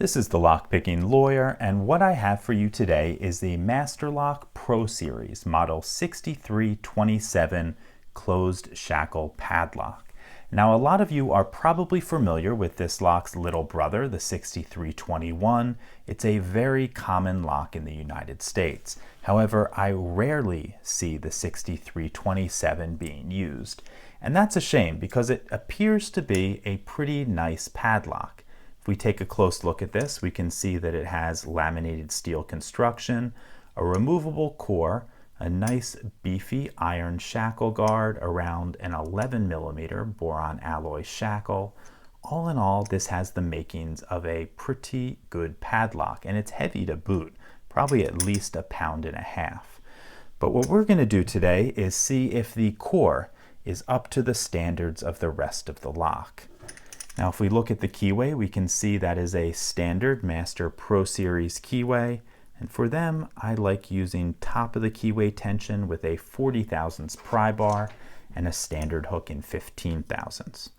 This is the Lockpicking Lawyer, and what I have for you today is the Master Lock Pro Series Model 6327 Closed Shackle Padlock. Now, a lot of you are probably familiar with this lock's little brother, the 6321. It's a very common lock in the United States. However, I rarely see the 6327 being used. And that's a shame because it appears to be a pretty nice padlock. If we take a close look at this, we can see that it has laminated steel construction, a removable core, a nice beefy iron shackle guard around an 11mm boron alloy shackle. All in all, this has the makings of a pretty good padlock, and it's heavy to boot, probably at least 1.5 pounds. But what we're going to do today is see if the core is up to the standards of the rest of the lock. Now, if we look at the keyway, we can see that is a standard Master Pro Series keyway. And for them, I like using top of the keyway tension with a 40 thousandths pry bar and a standard hook in 15 thousandths.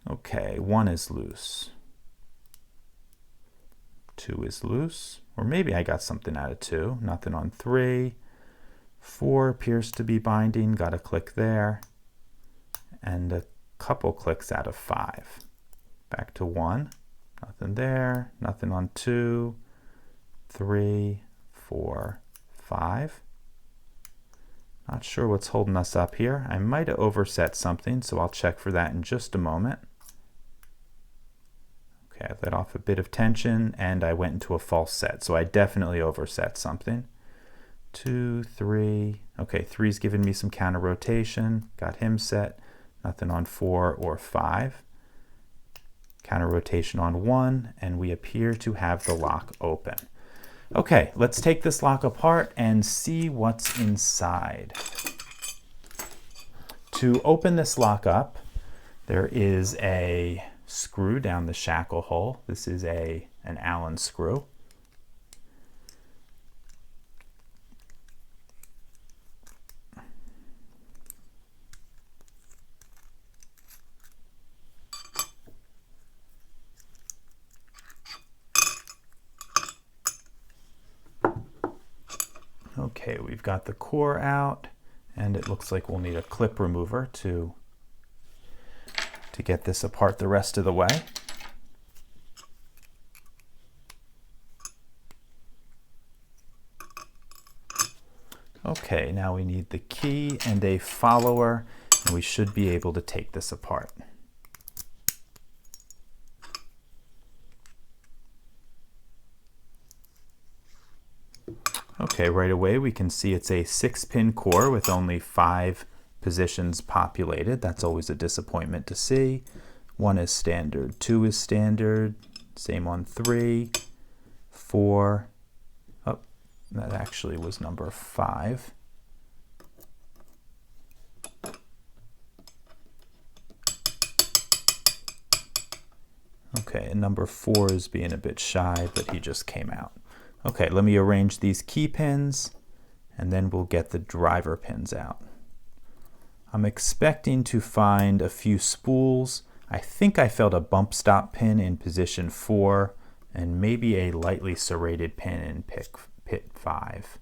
Okay, 1 is loose. 2 is loose. Or maybe I got something out of 2. Nothing on 3. 4 appears to be binding. Got a click there. And a couple clicks out of 5. Back to 1. Nothing there. Nothing on 2. 3, 4, 5. Not sure what's holding us up here. I might have overset something, so I'll check for that in just a moment. Okay, I let off a bit of tension and I went into a false set, so I definitely overset something. 2, 3. Okay, 3's giving me some counter rotation. Got him set. Nothing on 4 or 5. Counter rotation on 1, and we appear to have the lock open. Okay, let's take this lock apart and see what's inside. To open this lock up, there is a screw down the shackle hole. This is an Allen screw. Okay, we've got the core out, and it looks like we'll need a clip remover to get this apart the rest of the way. Okay, now we need the key and a follower, and we should be able to take this apart. Okay, right away we can see it's a 6-pin core with only 5 positions populated. That's always a disappointment to see. 1 is standard, 2 is standard, same on 3, 4. Oh, that actually was number 5. Okay, and number 4 is being a bit shy, but he just came out. Okay, let me arrange these key pins, and then we'll get the driver pins out. I'm expecting to find a few spools. I think I felt a bump stop pin in position 4, and maybe a lightly serrated pin in pit 5.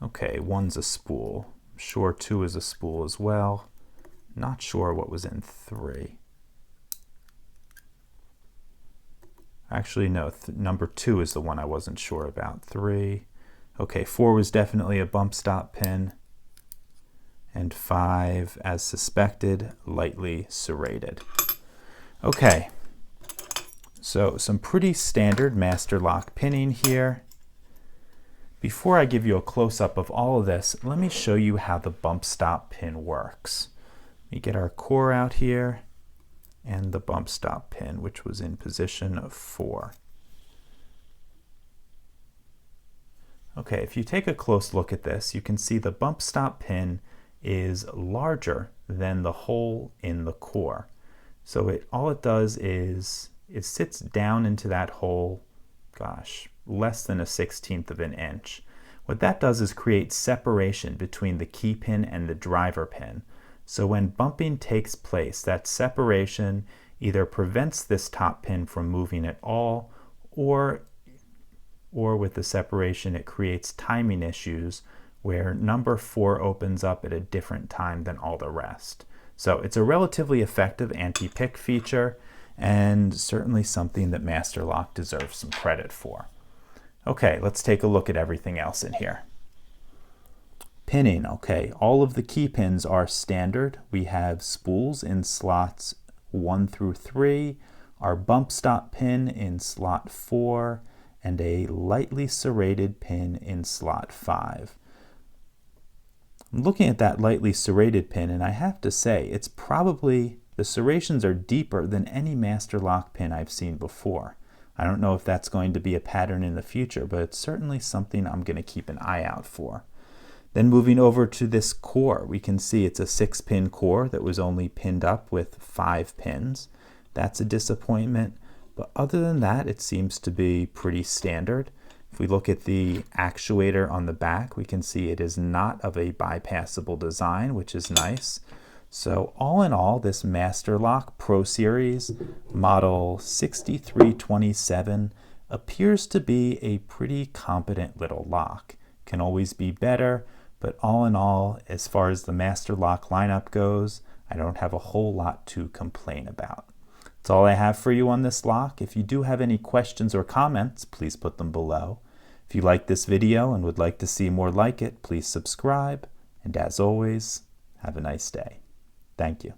Okay, 1's a spool. I'm sure 2 is a spool as well. Not sure what was in 3. Actually, no, number 2 is the one I wasn't sure about. 3. Okay, 4 was definitely a bump stop pin. And 5, as suspected, lightly serrated. Okay, so some pretty standard master lock pinning here. Before I give you a close-up of all of this, let me show you how the bump stop pin works. Let me get our core out here, and the bump stop pin, which was in position of 4. Okay, if you take a close look at this, you can see the bump stop pin is larger than the hole in the core. So all it does is it sits down into that hole, gosh, less than 1/16 of an inch. What that does is create separation between the key pin and the driver pin. So when bumping takes place, that separation either prevents this top pin from moving at all, or with the separation it creates timing issues where number 4 opens up at a different time than all the rest. So it's a relatively effective anti-pick feature, and certainly something that Master Lock deserves some credit for. Okay, let's take a look at everything else in here. Pinning, okay, all of the key pins are standard. We have spools in slots 1 through 3, our bump stop pin in slot 4, and a lightly serrated pin in slot 5. I'm looking at that lightly serrated pin, and I have to say, it's probably, the serrations are deeper than any Master Lock pin I've seen before. I don't know if that's going to be a pattern in the future, but it's certainly something I'm going to keep an eye out for. Then moving over to this core, we can see it's a 6-pin core that was only pinned up with 5 pins. That's a disappointment, but other than that, it seems to be pretty standard. If we look at the actuator on the back, we can see it is not of a bypassable design, which is nice. So all in all, this Master Lock Pro Series model 6327 appears to be a pretty competent little lock. Can always be better, but all in all, as far as the Master Lock lineup goes, I don't have a whole lot to complain about. That's all I have for you on this lock. If you do have any questions or comments, please put them below. If you like this video and would like to see more like it, please subscribe. And as always, have a nice day. Thank you.